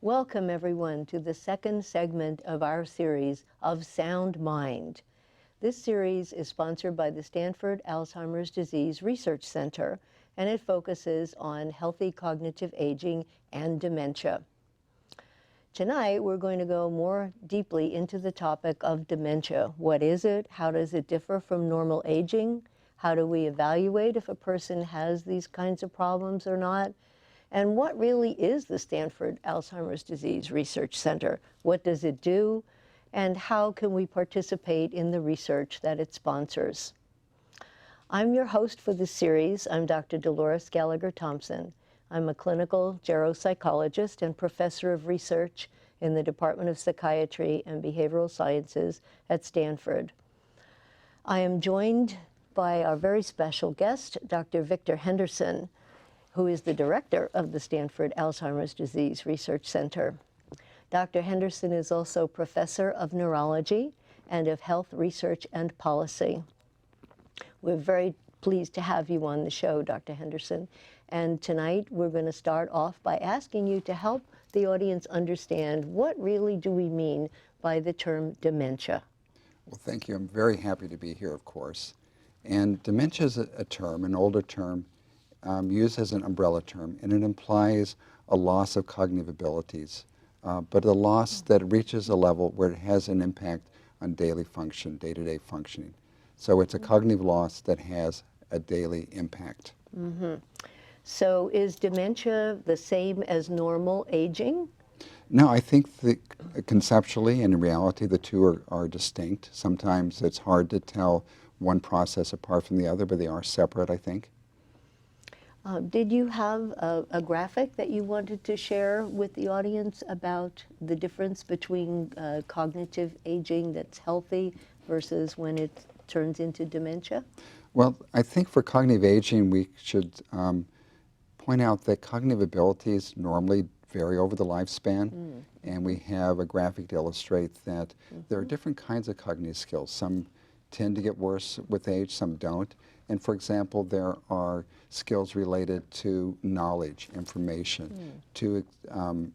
Welcome, everyone, to the second segment of our series of Sound Mind. This series is sponsored by the Stanford Alzheimer's Disease Research Center, and it focuses on healthy cognitive aging and dementia. Tonight, we're going to go more deeply into the topic of dementia. What is it? How does it differ from normal aging? How do we evaluate if a person has these kinds of problems or not? And what really is the Stanford Alzheimer's Disease Research Center? What does it do? And how can we participate in the research that it sponsors? I'm your host for this series. I'm Dr. Dolores Gallagher-Thompson. I'm a clinical geropsychologist and professor of research in the Department of Psychiatry and Behavioral Sciences at Stanford. I am joined by our very special guest, Dr. Victor Henderson, who is the director of the Stanford Alzheimer's Disease Research Center. Dr. Henderson is also professor of neurology and of health research and policy. We're very pleased to have you on the show, Dr. Henderson. And tonight we're going to start off by asking you to help the audience understand what really do we mean by the term dementia. Well, thank you. I'm very happy to be here, of course. And dementia is a term, an older term, used as an umbrella term, and it implies a loss of cognitive abilities, but a loss that reaches a level where it has an impact on daily function, day-to-day functioning. So it's a cognitive loss that has a daily impact. Mm-hmm. So is dementia the same as normal aging? No, I think conceptually and in reality the two are distinct. Sometimes it's hard to tell one process apart from the other, but they are separate, I think. Did you have a graphic that you wanted to share with the audience about the difference between cognitive aging that's healthy versus when it turns into dementia? Well, I think for cognitive aging, we should point out that cognitive abilities normally vary over the lifespan, and we have a graphic to illustrate that there are different kinds of cognitive skills. Some tend to get worse with age, some don't. And for example, there are skills related to knowledge, information, to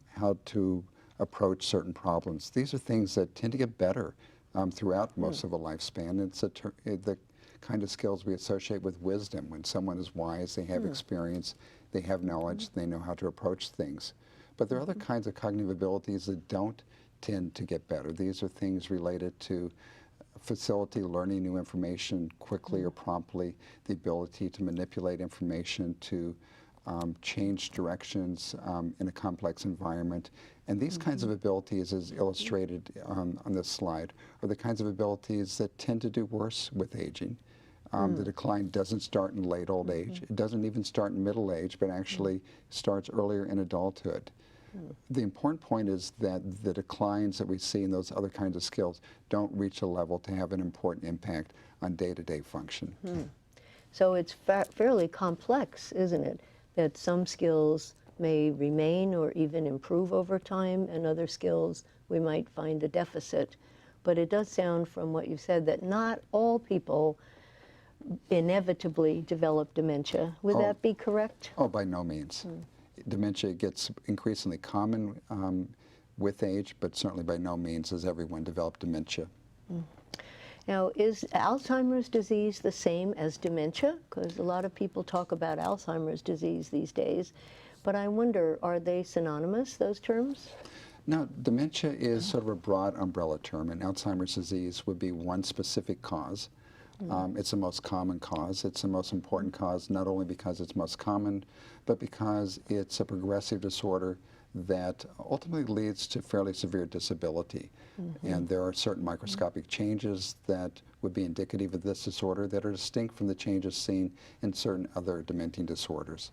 how to approach certain problems. These are things that tend to get better throughout most of a lifespan. It's the kind of skills we associate with wisdom. When someone is wise, they have experience, they have knowledge, they know how to approach things. But there are other kinds of cognitive abilities that don't tend to get better. These are things related to facility learning new information quickly or promptly, the ability to manipulate information, to change directions in a complex environment. And these kinds of abilities, as illustrated on this slide, are the kinds of abilities that tend to do worse with aging. The decline doesn't start in late old age. It doesn't even start in middle age, but actually starts earlier in adulthood. The important point is that the declines that we see in those other kinds of skills don't reach a level to have an important impact on day-to-day function. So it's fairly complex, isn't it? That some skills may remain or even improve over time, and other skills we might find a deficit. But it does sound from what you've said that not all people inevitably develop dementia. Would that be correct? Oh, by no means. Dementia gets increasingly common with age, but certainly by no means does everyone develop dementia. Now, is Alzheimer's disease the same as dementia? Because a lot of people talk about Alzheimer's disease these days, but I wonder, are they synonymous, those terms? No, dementia is sort of a broad umbrella term, and Alzheimer's disease would be one specific cause. It's the most common cause. It's the most important cause, not only because it's most common, but because it's a progressive disorder that ultimately leads to fairly severe disability. And there are certain microscopic changes that would be indicative of this disorder that are distinct from the changes seen in certain other dementing disorders.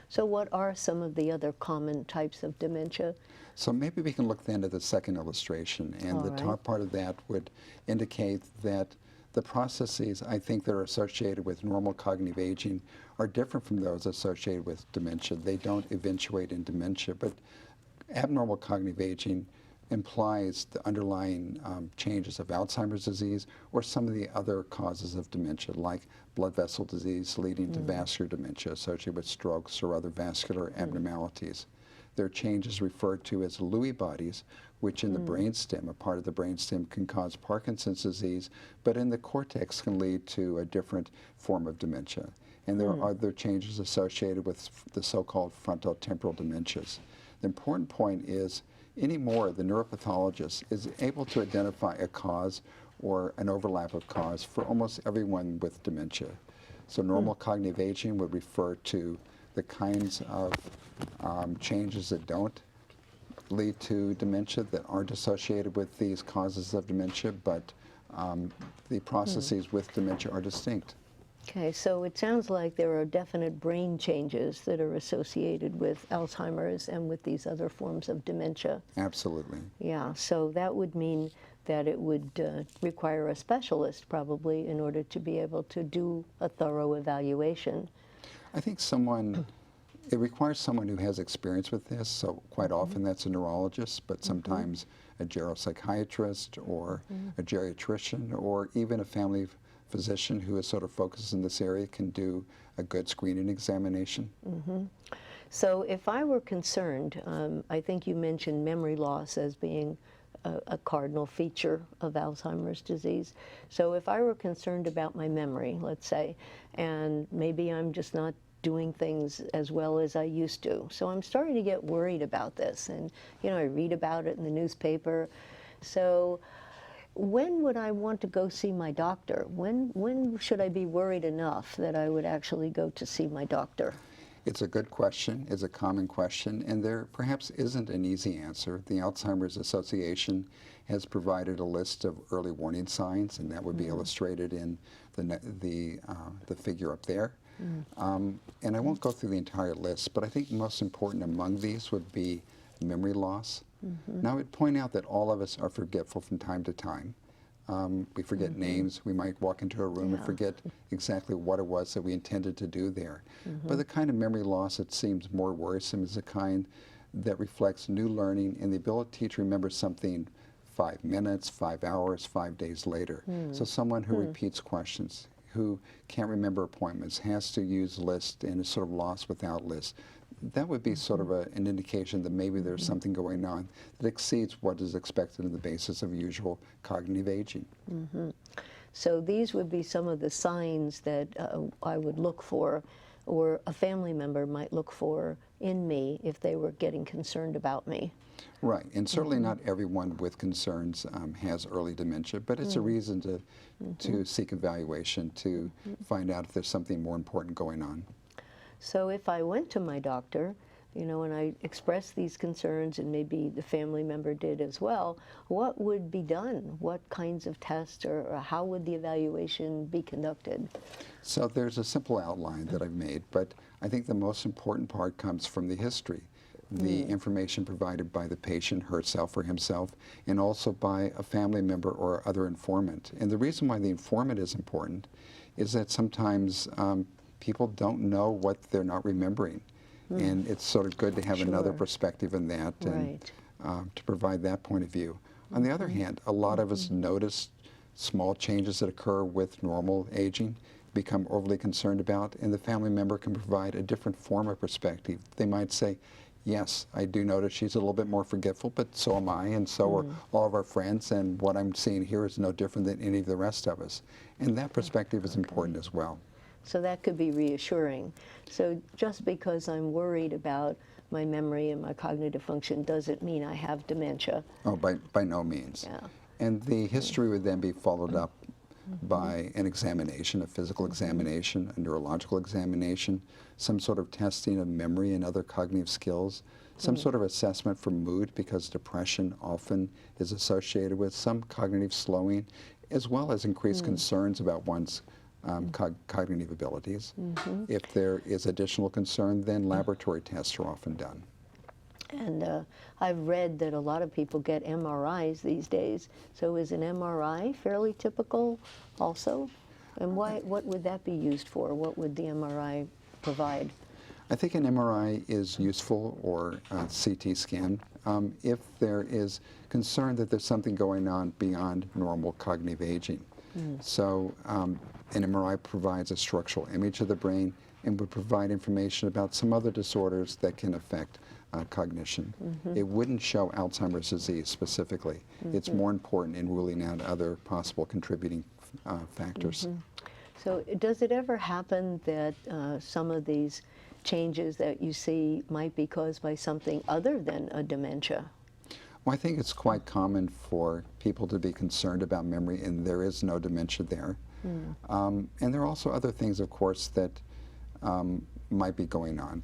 So what are some of the other common types of dementia? So maybe we can look then at the second illustration, and All the right. top part of that would indicate that the processes I think that are associated with normal cognitive aging are different from those associated with dementia. They don't eventuate in dementia, but abnormal cognitive aging implies the underlying changes of Alzheimer's disease or some of the other causes of dementia, like blood vessel disease leading to vascular dementia associated with strokes or other vascular abnormalities. There are changes referred to as Lewy bodies, which in the brainstem, a part of the brainstem, can cause Parkinson's disease, but in the cortex can lead to a different form of dementia. And there are other changes associated with the so-called frontotemporal dementias. The important point is, anymore, the neuropathologist is able to identify a cause or an overlap of cause for almost everyone with dementia. So normal cognitive aging would refer to the kinds of changes that don't lead to dementia, that aren't associated with these causes of dementia, but the processes with dementia are distinct. Okay, so it sounds like there are definite brain changes that are associated with Alzheimer's and with these other forms of dementia. Absolutely. Yeah, so that would mean that it would require a specialist probably in order to be able to do a thorough evaluation. I think it requires someone who has experience with this, so quite often that's a neurologist, but sometimes a geropsychiatrist or a geriatrician or even a family physician who is sort of focused in this area can do a good screening examination. So if I were concerned, I think you mentioned memory loss as being a cardinal feature of Alzheimer's disease. So if I were concerned about my memory, let's say, and maybe I'm just not doing things as well as I used to. So I'm starting to get worried about this, and I read about it in the newspaper. So when would I want to go see my doctor? When should I be worried enough that I would actually go to see my doctor? It's a good question. It's a common question, and there perhaps isn't an easy answer. The Alzheimer's Association has provided a list of early warning signs, and that would be illustrated in the figure up there. And I won't go through the entire list, but I think most important among these would be memory loss. Now, I would point out that all of us are forgetful from time to time. We forget names. We might walk into a room and forget exactly what it was that we intended to do there. But the kind of memory loss that seems more worrisome is the kind that reflects new learning and the ability to remember something 5 minutes, 5 hours, 5 days later. So someone who repeats questions, who can't remember appointments, has to use lists and is sort of lost without lists. That would be sort of an indication that maybe there's something going on that exceeds what is expected on the basis of usual cognitive aging. So these would be some of the signs that I would look for, or a family member might look for in me if they were getting concerned about me. Right, and certainly not everyone with concerns has early dementia, but it's a reason to seek evaluation to find out if there's something more important going on. So if I went to my doctor, and I expressed these concerns, and maybe the family member did as well, what would be done? What kinds of tests, or how would the evaluation be conducted? So there's a simple outline that I've made, but I think the most important part comes from the history. The information provided by the patient herself or himself, and also by a family member or other informant. And the reason why the informant is important is that sometimes people don't know what they're not remembering. And it's sort of good to have another perspective in that and to provide that point of view. On the other hand, a lot of us notice small changes that occur with normal aging, become overly concerned about, and the family member can provide a different form of perspective. They might say, yes, I do notice she's a little bit more forgetful, but so am I, and so are all of our friends, and what I'm seeing here is no different than any of the rest of us. And that perspective is important as well. So that could be reassuring. So just because I'm worried about my memory and my cognitive function doesn't mean I have dementia. Oh, by no means. Yeah. And the history would then be followed up by an examination, a physical examination, a neurological examination, some sort of testing of memory and other cognitive skills, some sort of assessment for mood, because depression often is associated with some cognitive slowing, as well as increased concerns about one's cognitive abilities. If there is additional concern, then laboratory tests are often done. And I've read that a lot of people get MRIs these days. So is an MRI fairly typical also? And what would that be used for? What would the MRI provide? I think an MRI is useful, or a CT scan, if there is concern that there's something going on beyond normal cognitive aging. So an MRI provides a structural image of the brain and would provide information about some other disorders that can affect cognition. It wouldn't show Alzheimer's disease specifically. It's more important in ruling out other possible contributing factors. So does it ever happen that some of these changes that you see might be caused by something other than a dementia? Well, I think it's quite common for people to be concerned about memory, and there is no dementia there. And there are also other things, of course, that might be going on.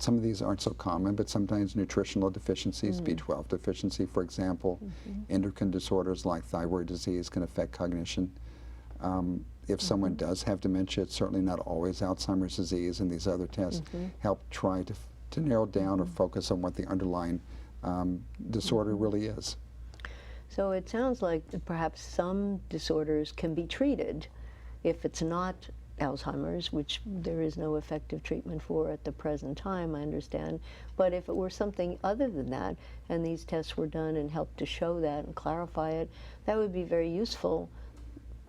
Some of these aren't so common, but sometimes nutritional deficiencies, B12 deficiency, for example, endocrine disorders like thyroid disease can affect cognition. If someone does have dementia, it's certainly not always Alzheimer's disease, and these other tests help try to narrow down or focus on what the underlying disorder really is. So it sounds like perhaps some disorders can be treated if it's not Alzheimer's, which there is no effective treatment for at the present time, I understand. But if it were something other than that, and these tests were done and helped to show that and clarify it, that would be very useful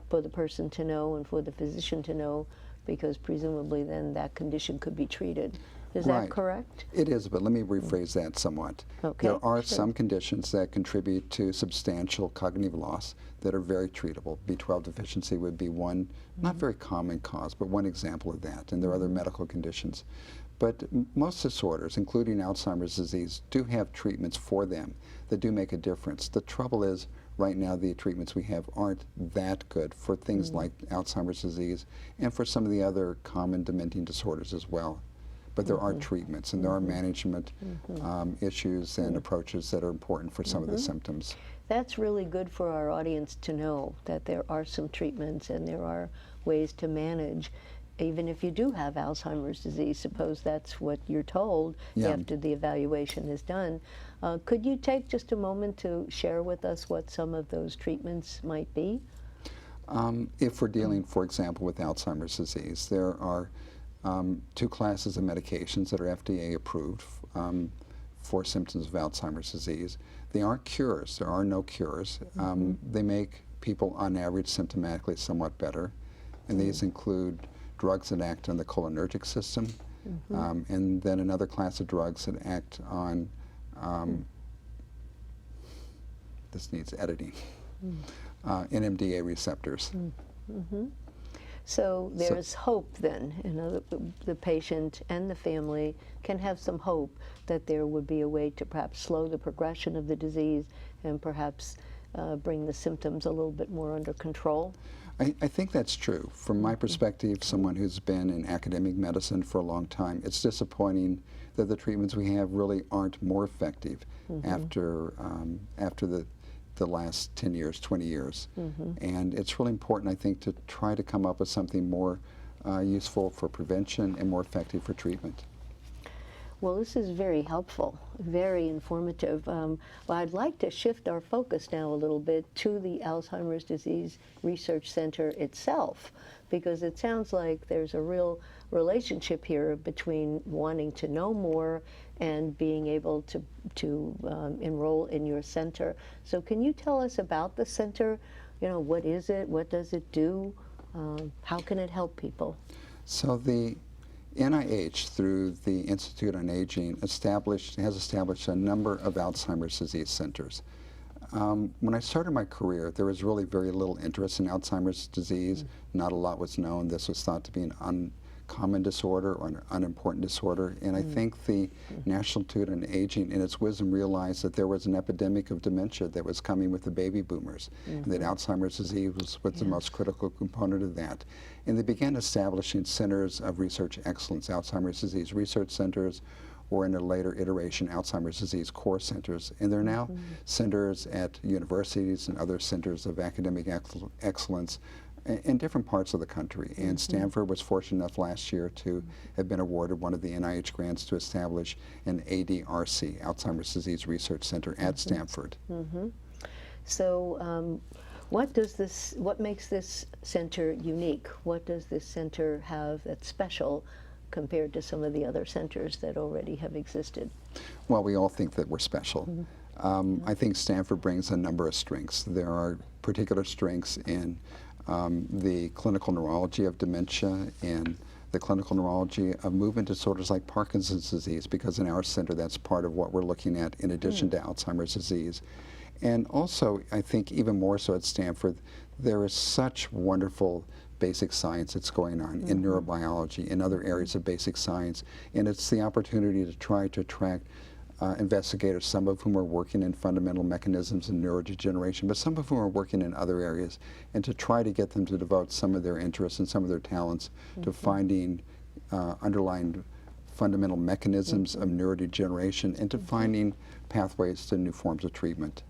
for the person to know and for the physician to know, because presumably then that condition could be treated. Is that correct? It is, but let me rephrase that somewhat. Okay, there are some conditions that contribute to substantial cognitive loss that are very treatable. B12 deficiency would be one, not very common cause, but one example of that, and there are other medical conditions. But most disorders, including Alzheimer's disease, do have treatments for them that do make a difference. The trouble is, right now, the treatments we have aren't that good for things like Alzheimer's disease and for some of the other common dementing disorders as well. But there are treatments, and there are management issues and approaches that are important for some of the symptoms. That's really good for our audience to know, that there are some treatments and there are ways to manage. Even if you do have Alzheimer's disease, suppose that's what you're told after the evaluation is done. Could you take just a moment to share with us what some of those treatments might be? If we're dealing, for example, with Alzheimer's disease, there are two classes of medications that are FDA approved for symptoms of Alzheimer's disease. They aren't cures. There are no cures. They make people, on average, symptomatically somewhat better. And these include drugs that act on the cholinergic system, and then another class of drugs that act on, this needs editing, NMDA receptors. So there's hope then, the patient and the family can have some hope that there would be a way to perhaps slow the progression of the disease and perhaps bring the symptoms a little bit more under control. I think that's true. From my perspective, someone who's been in academic medicine for a long time, it's disappointing that the treatments we have really aren't more effective after the last 10 years, 20 years. And it's really important, I think, to try to come up with something more useful for prevention and more effective for treatment. Well, this is very helpful, very informative. Well, I'd like to shift our focus now a little bit to the Alzheimer's Disease Research Center itself, because it sounds like there's a real relationship here between wanting to know more and being able to enroll in your center. So can you tell us about the center? You know, what is it? What does it do? How can it help people? So the NIH, through the Institute on Aging, has established a number of Alzheimer's disease centers. When I started my career, there was really very little interest in Alzheimer's disease. Not a lot was known. This was thought to be an uncommon disorder or an unimportant disorder. And I think the National Institute on Aging, in its wisdom, realized that there was an epidemic of dementia that was coming with the baby boomers, and that Alzheimer's disease was the most critical component of that. And they began establishing centers of research excellence, Alzheimer's disease research centers, or in a later iteration, Alzheimer's disease core centers. And there are now centers at universities and other centers of academic excellence in different parts of the country. And Stanford was fortunate enough last year to have been awarded one of the NIH grants to establish an ADRC, Alzheimer's Disease Research Center at Stanford. So what makes this center unique? What does this center have that's special compared to some of the other centers that already have existed? Well, we all think that we're special. I think Stanford brings a number of strengths. There are particular strengths in the clinical neurology of dementia and the clinical neurology of movement disorders like Parkinson's disease, because in our center that's part of what we're looking at in addition to Alzheimer's disease. And also, I think even more so at Stanford, there is such wonderful basic science that's going on in neurobiology, in other areas of basic science, and it's the opportunity to try to attract investigators, some of whom are working in fundamental mechanisms in neurodegeneration, but some of whom are working in other areas, and to try to get them to devote some of their interests and some of their talents to finding underlying fundamental mechanisms of neurodegeneration and to finding pathways to new forms of treatment.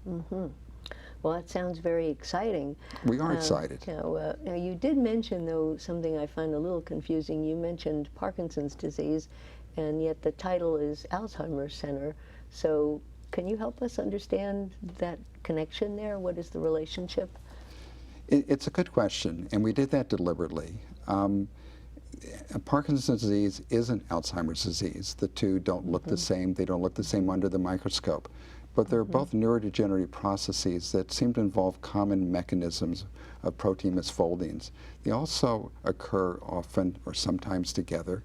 Well, that sounds very exciting. We are excited. Now, you did mention, though, something I find a little confusing. You mentioned Parkinson's disease, and yet the title is Alzheimer's Center. So can you help us understand that connection there? What is the relationship? It's a good question, and we did that deliberately. Parkinson's disease isn't Alzheimer's disease. The two don't look the same. They don't look the same under the microscope. But they're both neurodegenerative processes that seem to involve common mechanisms of protein misfoldings. They also occur often or sometimes together.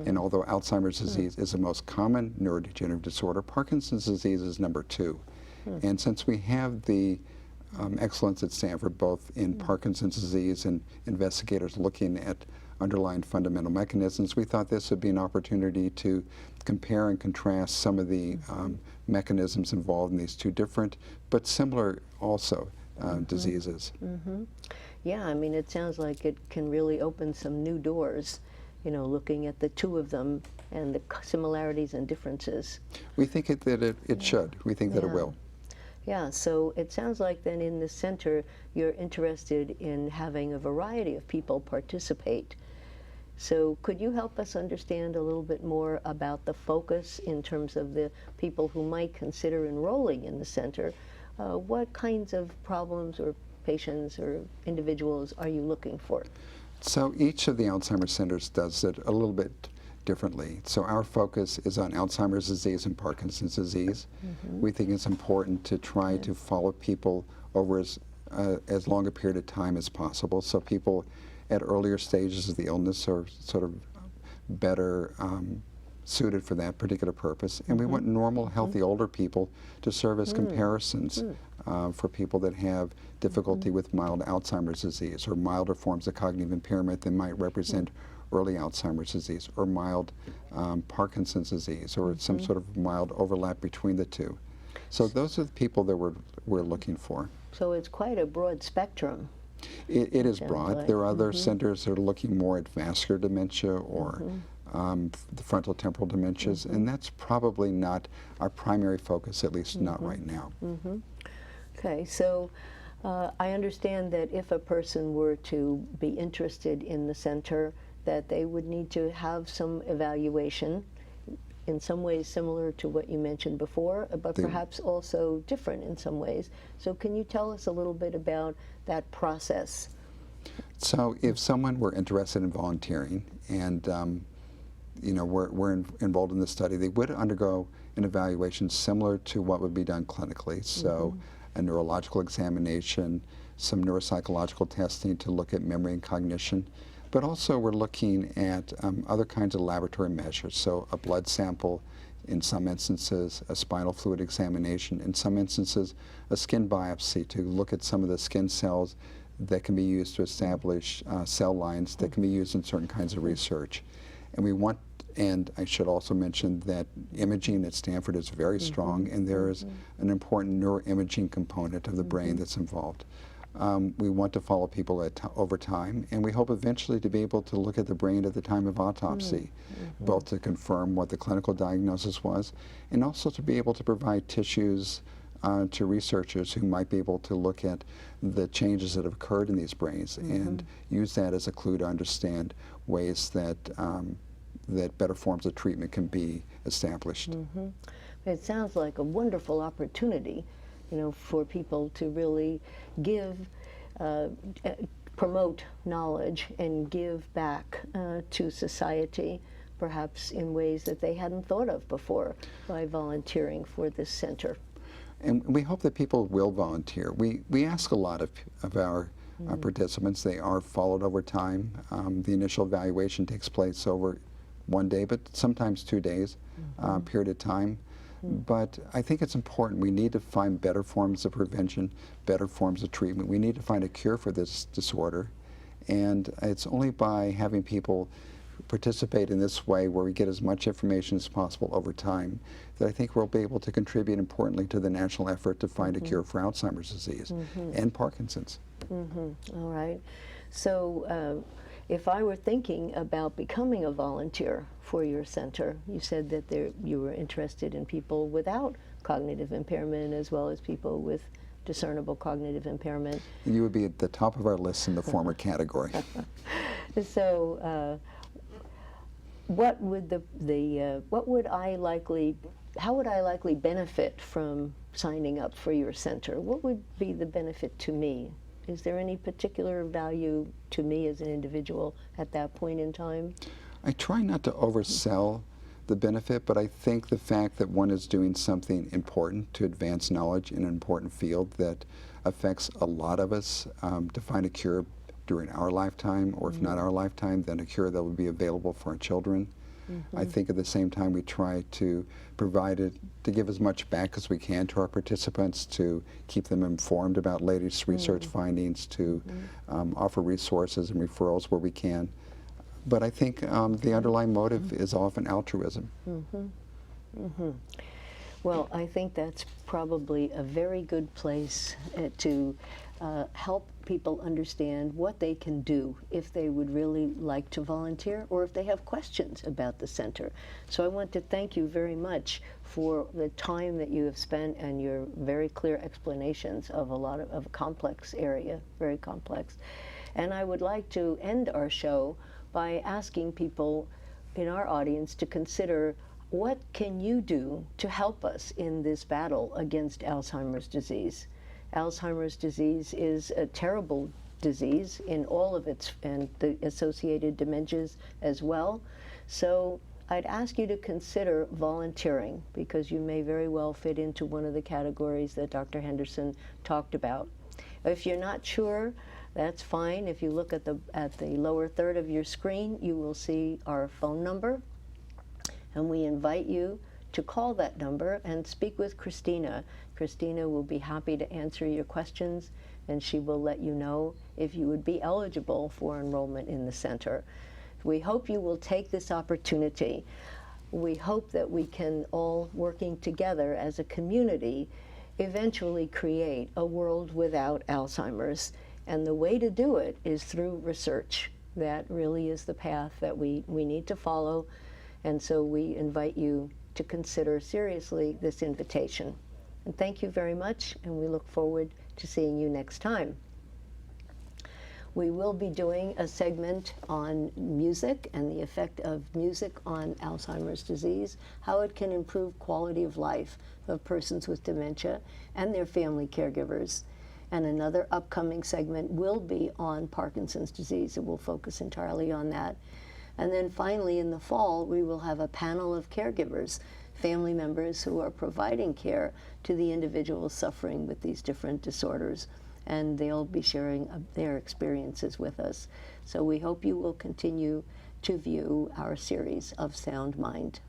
And although Alzheimer's disease is the most common neurodegenerative disorder, Parkinson's disease is number 2. And since we have the excellence at Stanford, both in Parkinson's disease and investigators looking at underlying fundamental mechanisms, we thought this would be an opportunity to compare and contrast some of the mechanisms involved in these two different but similar also diseases. Yeah, I mean, it sounds like it can really open some new doors, you know, looking at the two of them and the similarities and differences. We think that it should. We think that it will. Yeah, so it sounds like then in the center you're interested in having a variety of people participate. So could you help us understand a little bit more about the focus in terms of the people who might consider enrolling in the center? What kinds of problems or patients or individuals are you looking for? So each of the Alzheimer's centers does it a little bit differently. So our focus is on Alzheimer's disease and Parkinson's disease. We think it's important to try to follow people over as long a period of time as possible, so people at earlier stages of the illness are sort of better suited for that particular purpose. And we want normal, healthy older people to serve as comparisons for people that have difficulty with mild Alzheimer's disease or milder forms of cognitive impairment that might represent early Alzheimer's disease or mild Parkinson's disease or some sort of mild overlap between the two. So those are the people that we're looking for. So it's quite a broad spectrum. It is broad. There are other centers that are looking more at vascular dementia or the frontal temporal dementias, and that's probably not our primary focus, at least not right now. Okay, so I understand that if a person were to be interested in the center, that they would need to have some evaluation, in some ways similar to what you mentioned before, but perhaps also different in some ways. So can you tell us a little bit about that process? So if someone were interested in volunteering and you know, we're enrolled in the study, they would undergo an evaluation similar to what would be done clinically. So a neurological examination, some neuropsychological testing to look at memory and cognition. But also we're looking at other kinds of laboratory measures, so a blood sample in some instances, a spinal fluid examination, in some instances a skin biopsy to look at some of the skin cells that can be used to establish cell lines that can be used in certain kinds of research. And we want, and I should also mention that imaging at Stanford is very strong, and there is an important neuroimaging component of the brain that's involved. We want to follow people over time, and we hope eventually to be able to look at the brain at the time of autopsy, both to confirm what the clinical diagnosis was, and also to be able to provide tissues to researchers who might be able to look at the changes that have occurred in these brains and use that as a clue to understand ways that that better forms of treatment can be established. It sounds like a wonderful opportunity, for people to really give, promote knowledge and give back to society, perhaps in ways that they hadn't thought of before, by volunteering for this center. And we hope that people will volunteer. We ask a lot of our participants. They are followed over time. The initial evaluation takes place over 1 day, but sometimes 2 days, period of time. But I think it's important. We need to find better forms of prevention, better forms of treatment. We need to find a cure for this disorder. And it's only by having people participate in this way, where we get as much information as possible over time, that I think we'll be able to contribute importantly to the national effort to find a cure for Alzheimer's disease and Parkinson's. All right. So if I were thinking about becoming a volunteer for your center, you said that you were interested in people without cognitive impairment as well as people with discernible cognitive impairment. You would be at the top of our list in the former category. So how would I likely benefit from signing up for your center? What would be the benefit to me? Is there any particular value to me as an individual at that point in time? I try not to oversell the benefit, but I think the fact that one is doing something important to advance knowledge in an important field that affects a lot of us, to find a cure during our lifetime, or if not our lifetime, then a cure that will be available for our children. I think at the same time we try to provide it, to give as much back as we can to our participants, to keep them informed about latest research findings, to offer resources and referrals where we can. But I think the underlying motive is often altruism. Well, I think that's probably a very good place to help people understand what they can do if they would really like to volunteer, or if they have questions about the center. So I want to thank you very much for the time that you have spent and your very clear explanations of a complex area, very complex. And I would like to end our show by asking people in our audience to consider, what can you do to help us in this battle against Alzheimer's disease? Alzheimer's disease is a terrible disease in all of its, and the associated dementias as well. So I'd ask you to consider volunteering, because you may very well fit into one of the categories that Dr. Henderson talked about. If you're not sure, that's fine. If you look at the lower third of your screen, you will see our phone number, and we invite you to call that number and speak with Christina. Christina will be happy to answer your questions, and she will let you know if you would be eligible for enrollment in the center. We hope you will take this opportunity. We hope that we can all, working together as a community, eventually create a world without Alzheimer's. And the way to do it is through research. That really is the path that we need to follow. And so we invite you to consider seriously this invitation. And thank you very much, and we look forward to seeing you next time. We will be doing a segment on music and the effect of music on Alzheimer's disease, how it can improve quality of life of persons with dementia and their family caregivers. And another upcoming segment will be on Parkinson's disease. It will focus entirely on that. And then finally, in the fall, we will have a panel of caregivers, family members who are providing care to the individuals suffering with these different disorders. And they'll be sharing their experiences with us. So we hope you will continue to view our series of Sound Mind.